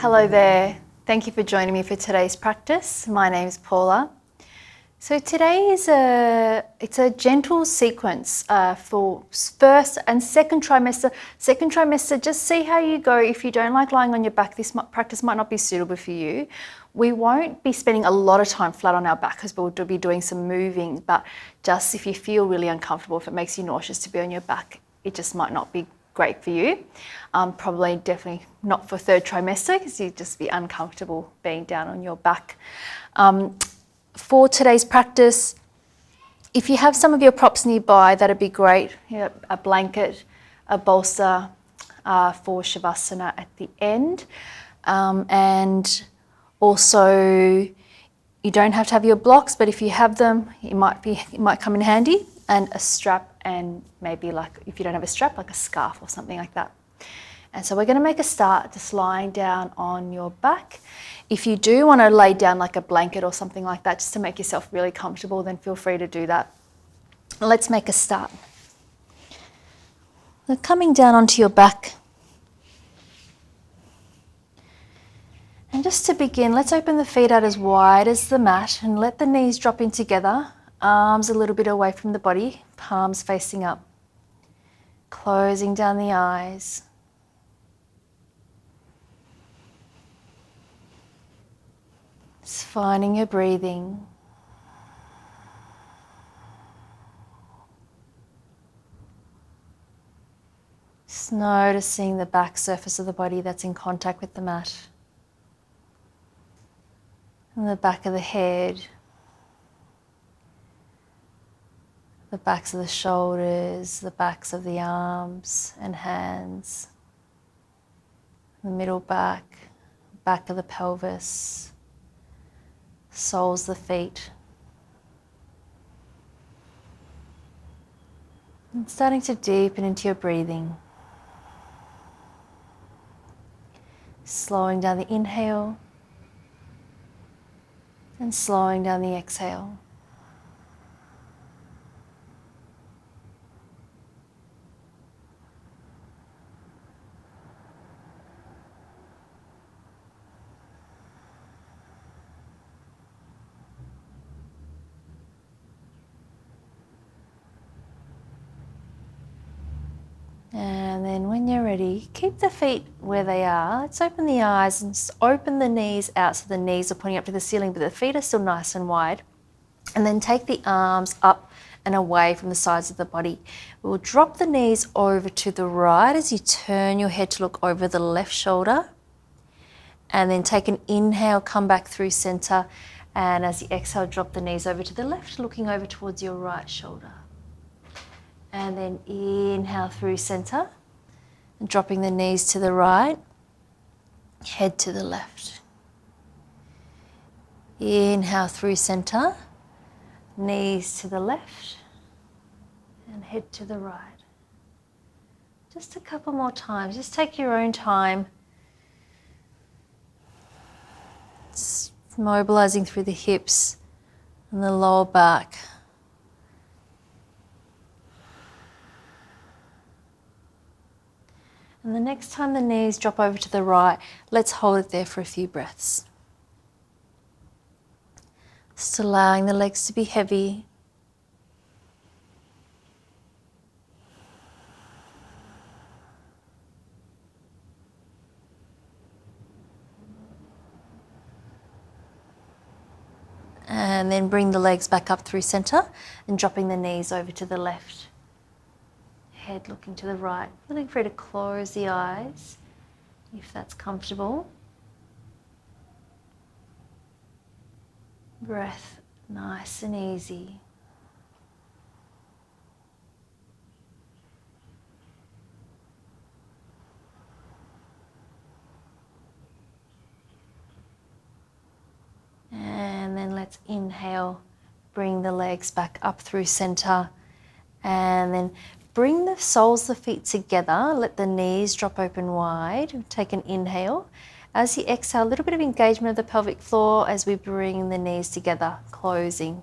Hello there. Thank you for joining me for today's practice. My name is Paula. So today is a gentle sequence for first and second trimester. Second trimester, just see how you go. If you don't like lying on your back, this practice might not be suitable for you. We won't be spending a lot of time flat on our back because we'll be doing some moving, but just if you feel really uncomfortable, if it makes you nauseous to be on your back, it just might not be great for you. Probably definitely not for third trimester because you'd just be uncomfortable being down on your back. For today's practice, if you have some of your props nearby, that'd be great. You know, a blanket, a bolster for Shavasana at the end. And also, you don't have to have your blocks, but if you have them, it might come in handy. And a strap, and maybe like, if you don't have a strap, like a scarf or something like that. And so we're going to make a start just lying down on your back. If you do want to lay down like a blanket or something like that, just to make yourself really comfortable, then feel free to do that. Let's make a start. We're coming down onto your back. And just to begin, let's open the feet out as wide as the mat and let the knees drop in together. Arms a little bit away from the body, palms facing up. Closing down the eyes. Just finding your breathing. Just noticing the back surface of the body that's in contact with the mat. And the back of the head. The backs of the shoulders, the backs of the arms and hands. The middle back, back of the pelvis. Soles of the feet. And starting to deepen into your breathing. Slowing down the inhale and slowing down the exhale. And then when you're ready, keep the feet where they are. Let's open the eyes and just open the knees out so the knees are pointing up to the ceiling, but the feet are still nice and wide. And then take the arms up and away from the sides of the body. We'll drop the knees over to the right as you turn your head to look over the left shoulder. And then take an inhale, come back through center. And as you exhale, drop the knees over to the left, looking over towards your right shoulder. And then inhale through center, and dropping the knees to the right, head to the left. Inhale through center, knees to the left, and head to the right. Just a couple more times, just take your own time. Just mobilizing through the hips and the lower back. And the next time the knees drop over to the right, let's hold it there for a few breaths. Just allowing the legs to be heavy. And then bring the legs back up through center and dropping the knees over to the left. Head looking to the right. Feeling free to close the eyes if that's comfortable. Breath nice and easy. And then let's inhale, bring the legs back up through center, and then bring the soles of the feet together, let the knees drop open wide. Take an inhale. As you exhale, a little bit of engagement of the pelvic floor as we bring the knees together, closing.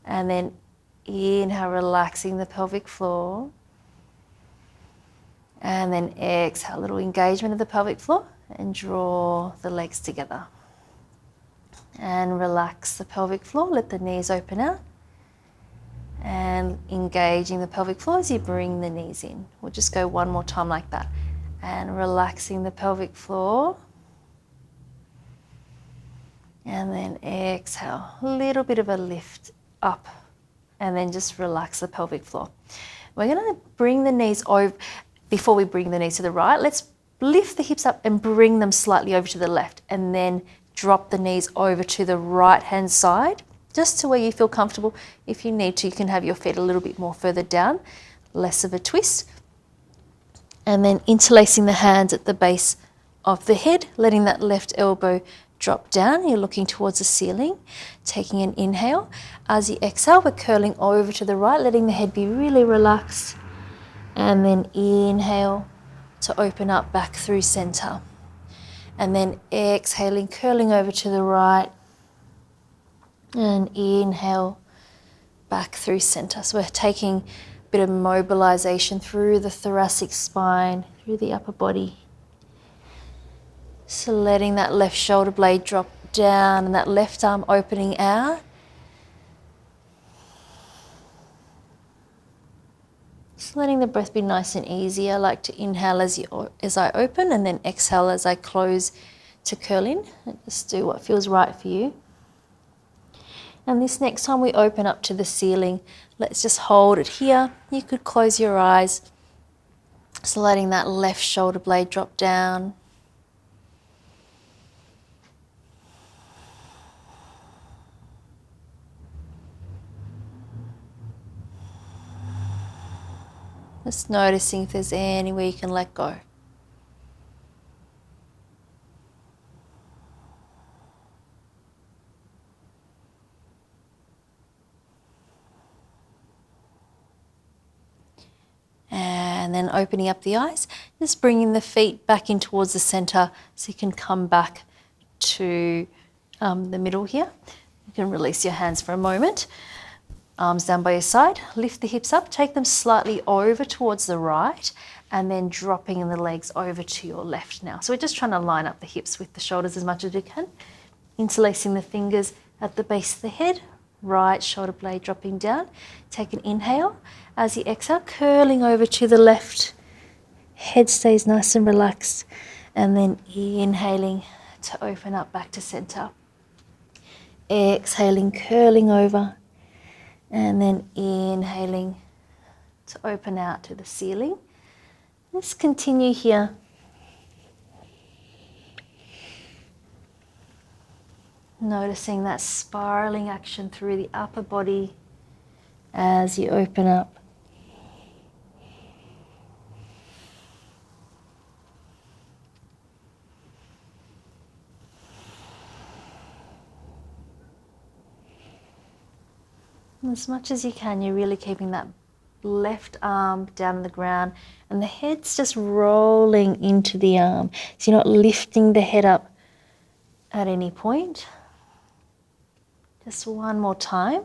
And then inhale, relaxing the pelvic floor. And then exhale, a little engagement of the pelvic floor and draw the legs together. And relax the pelvic floor, let the knees open out. And engaging the pelvic floor as you bring the knees in. We'll just go one more time like that. And relaxing the pelvic floor. And then exhale, a little bit of a lift up. And then just relax the pelvic floor. We're going to bring the knees over. Before we bring the knees to the right, let's lift the hips up and bring them slightly over to the left. And then drop the knees over to the right hand side, just to where you feel comfortable. If you need to, you can have your feet a little bit more further down, less of a twist. And then interlacing the hands at the base of the head, letting that left elbow drop down. You're looking towards the ceiling, taking an inhale. As you exhale, we're curling over to the right, letting the head be really relaxed. And then inhale to open up back through center. And then exhaling, curling over to the right. And inhale back through center. So we're taking a bit of mobilization through the thoracic spine, through the upper body. So letting that left shoulder blade drop down and that left arm opening out. Just letting the breath be nice and easy. I like to inhale as I open and then exhale as I close to curl in. And just do what feels right for you. And this next time we open up to the ceiling, let's just hold it here. You could close your eyes. Just letting that left shoulder blade drop down. Just noticing if there's any way you can let go. And then opening up the eyes, just bringing the feet back in towards the center so you can come back to the middle here. You can release your hands for a moment. Arms down by your side, lift the hips up, take them slightly over towards the right, and then dropping the legs over to your left now. So we're just trying to line up the hips with the shoulders as much as we can. Interlacing the fingers at the base of the head, right shoulder blade dropping down. Take an inhale. As you exhale, curling over to the left. Head stays nice and relaxed. And then inhaling to open up back to center. Exhaling, curling over. And then inhaling to open out to the ceiling. Let's continue here. Noticing that spiraling action through the upper body as you open up. As much as you can, you're really keeping that left arm down on the ground and the head's just rolling into the arm. So you're not lifting the head up at any point. Just one more time.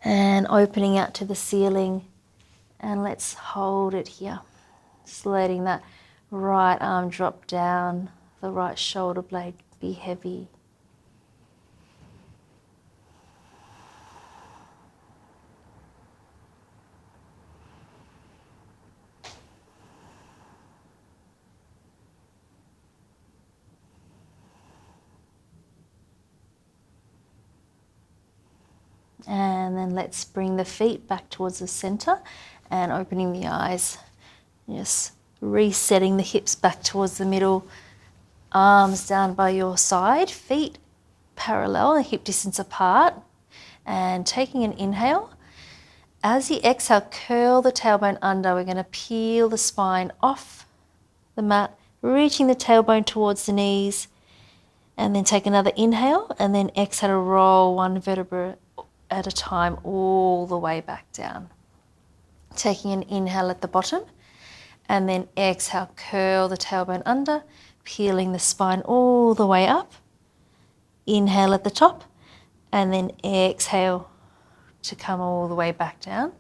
And opening out to the ceiling. And let's hold it here. Just letting that right arm drop down, the right shoulder blade be heavy. And then let's bring the feet back towards the center and opening the eyes. Just resetting the hips back towards the middle. Arms down by your side, feet parallel and hip distance apart. And taking an inhale. As you exhale, curl the tailbone under. We're going to peel the spine off the mat, reaching the tailbone towards the knees. And then take another inhale and then exhale to roll one vertebra at a time all the way back down. Taking an inhale at the bottom and then exhale, curl the tailbone under, peeling the spine all the way up. Inhale at the top and then exhale to come all the way back down.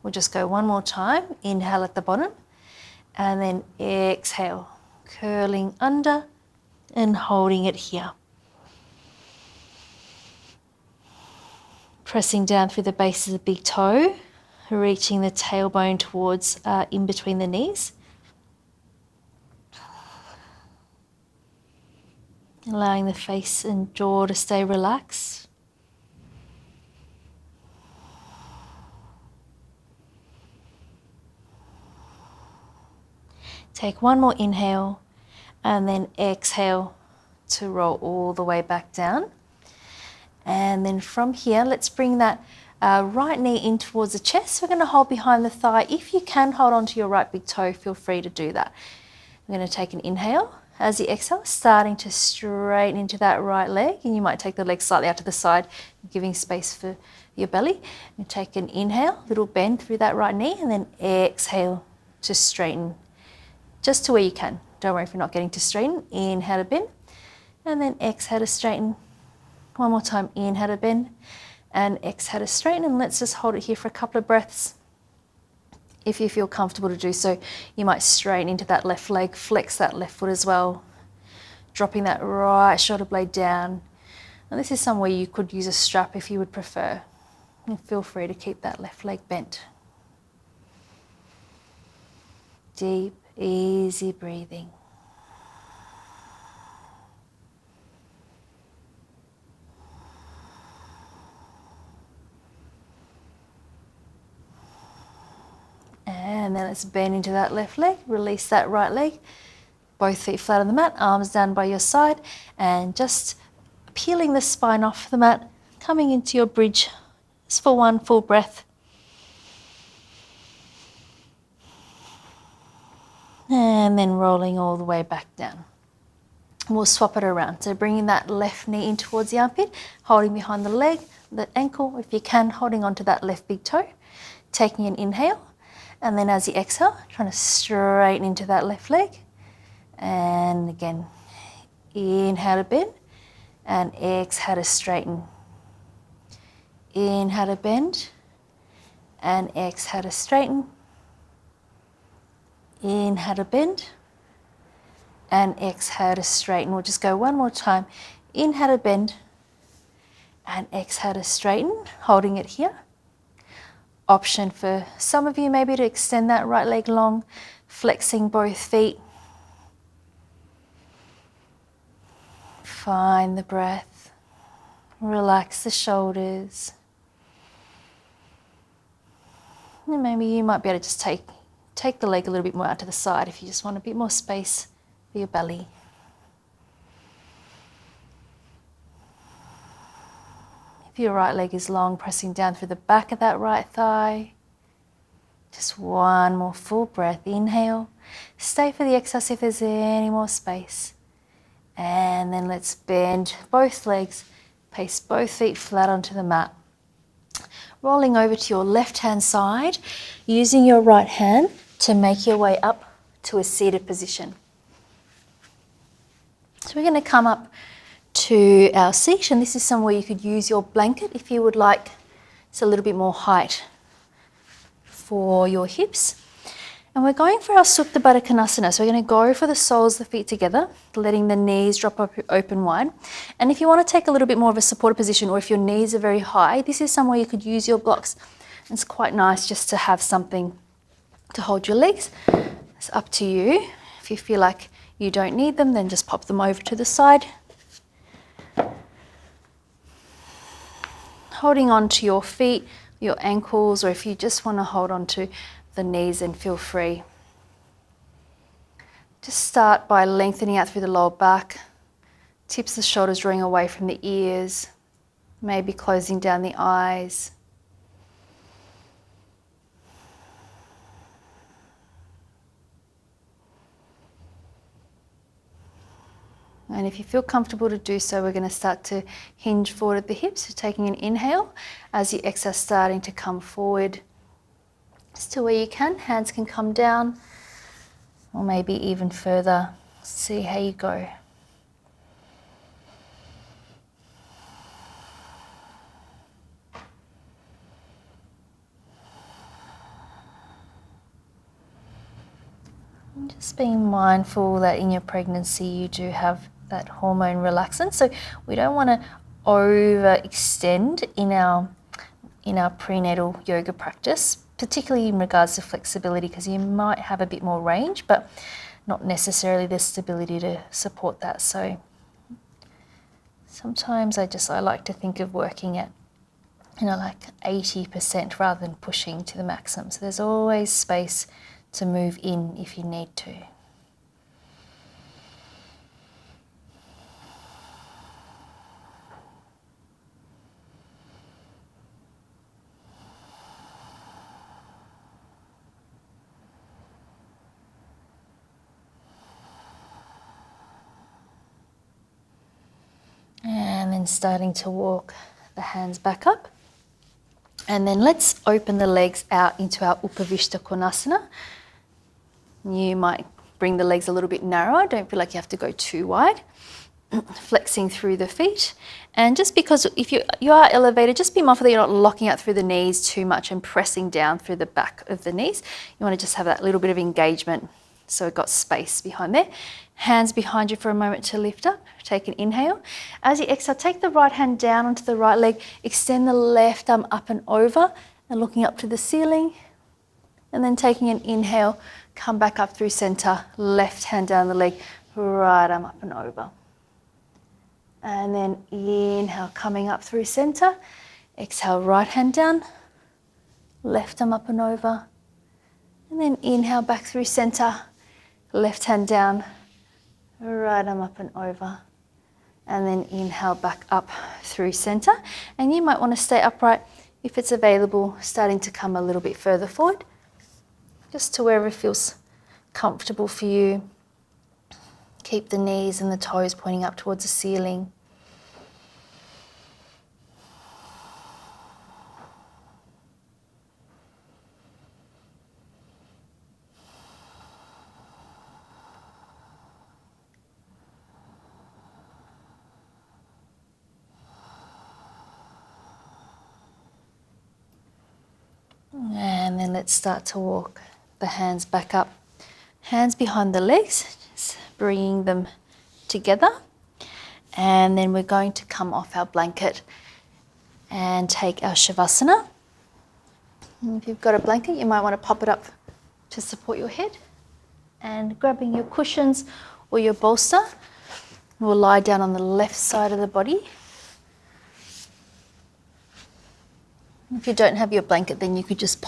We'll just go one more time. Inhale at the bottom And then exhale, curling under and holding it here. Pressing down through the base of the big toe, reaching the tailbone towards in between the knees. Allowing the face and jaw to stay relaxed. Take one more inhale and then exhale to roll all the way back down. And then from here, let's bring that right knee in towards the chest. We're going to hold behind the thigh. If you can hold onto your right big toe, feel free to do that. I'm going to take an inhale. As you exhale, starting to straighten into that right leg, and you might take the leg slightly out to the side, giving space for your belly. And take an inhale, little bend through that right knee, and then exhale to straighten just to where you can. Don't worry if you're not getting to straighten. Inhale to bend, and then exhale to straighten. One more time, inhale to bend, and exhale to straighten. And let's just hold it here for a couple of breaths. If you feel comfortable to do so, you might straighten into that left leg, flex that left foot as well, dropping that right shoulder blade down. And this is somewhere you could use a strap if you would prefer. And feel free to keep that left leg bent. Deep, easy breathing. And then let's bend into that left leg, release that right leg, both feet flat on the mat, arms down by your side, and just peeling the spine off the mat, coming into your bridge, just for one full breath. And then rolling all the way back down. We'll swap it around. So bringing that left knee in towards the armpit, holding behind the leg, the ankle, if you can, holding onto that left big toe, taking an inhale. And then as you exhale, trying to straighten into that left leg. And again, inhale to bend and exhale to straighten. Inhale to bend and exhale to straighten. Inhale to bend and exhale to straighten. We'll just go one more time. Inhale to bend and exhale to straighten, holding it here. Option for some of you maybe to extend that right leg long, flexing both feet. Find the breath. Relax the shoulders. And maybe you might be able to just take the leg a little bit more out to the side if you just want a bit more space for your belly. If your right leg is long, pressing down through the back of that right thigh. Just one more full breath. Inhale. Stay for the exhale, see if there's any more space. And then let's bend both legs, place both feet flat onto the mat. Rolling over to your left-hand side, using your right hand to make your way up to a seated position. So we're going to come up to our seat, and this is somewhere you could use your blanket if you would like. It's a little bit more height for your hips. And we're going for our Supta Baddha Konasana. So we're going to go for the soles of the feet together, letting the knees drop up open wide. And if you want to take a little bit more of a supported position, or if your knees are very high, this is somewhere you could use your blocks. It's quite nice just to have something to hold your legs. It's up to you. If you feel like you don't need them, then just pop them over to the side. Holding on to your feet, your ankles, or if you just want to hold on to the knees, then feel free. Just start by lengthening out through the lower back, tips of the shoulders drawing away from the ears, maybe closing down the eyes. And if you feel comfortable to do so, we're going to start to hinge forward at the hips. So taking an inhale, as you exhale, starting to come forward. Just to where you can, hands can come down, or maybe even further. See how you go. just being mindful that in your pregnancy you do have that hormone relaxant. So we don't want to overextend in our prenatal yoga practice, particularly in regards to flexibility, because you might have a bit more range, but not necessarily the stability to support that. So sometimes I like to think of working at, like 80% rather than pushing to the maximum. So there's always space to move in if you need to. And then starting to walk the hands back up. And then let's open the legs out into our Upavishta Konasana. You might bring the legs a little bit narrower. Don't feel like you have to go too wide. Flexing through the feet. And just because if you are elevated, just be mindful that you're not locking out through the knees too much and pressing down through the back of the knees. You want to just have that little bit of engagement so it got space behind there. Hands behind you for a moment to lift up. Take an inhale. As you exhale, take the right hand down onto the right leg. Extend the left arm up and over and looking up to the ceiling. And then taking an inhale, come back up through center. Left hand down the leg, right arm up and over. And then inhale, coming up through center. Exhale, right hand down. Left arm up and over. And then inhale back through center. Left hand down. Right arm up and over. And then inhale back up through center. And you might want to stay upright if it's available, starting to come a little bit further forward, just to wherever feels comfortable for you. Keep the knees and the toes pointing up towards the ceiling. And then let's start to walk the hands back up. Hands behind the legs, just bringing them together. And then we're going to come off our blanket and take our Shavasana. And if you've got a blanket, you might want to pop it up to support your head. And grabbing your cushions or your bolster, we'll lie down on the left side of the body. If you don't have your blanket, then you could just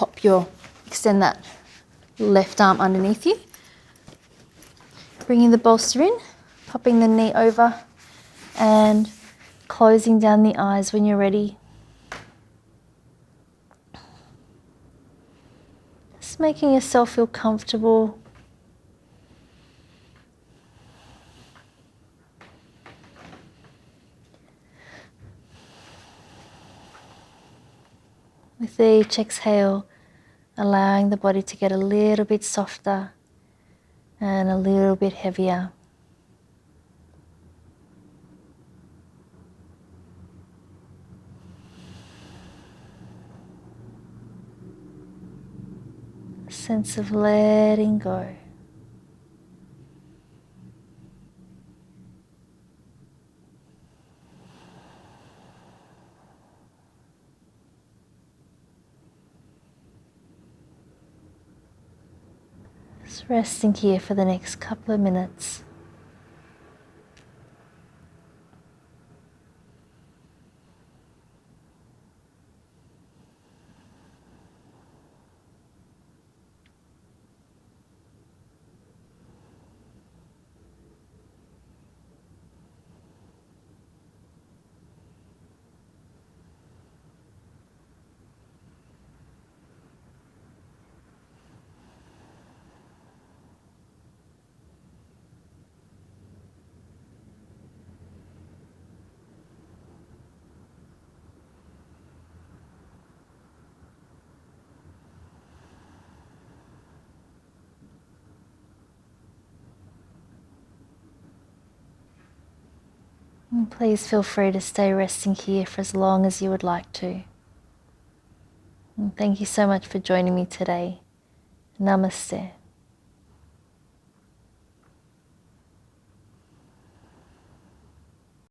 extend that left arm underneath you. Bringing the bolster in, popping the knee over and closing down the eyes when you're ready. Just making yourself feel comfortable. With each exhale, allowing the body to get a little bit softer and a little bit heavier. A sense of letting go. Just resting here for the next couple of minutes. And please feel free to stay resting here for as long as you would like to. And thank you so much for joining me today. Namaste.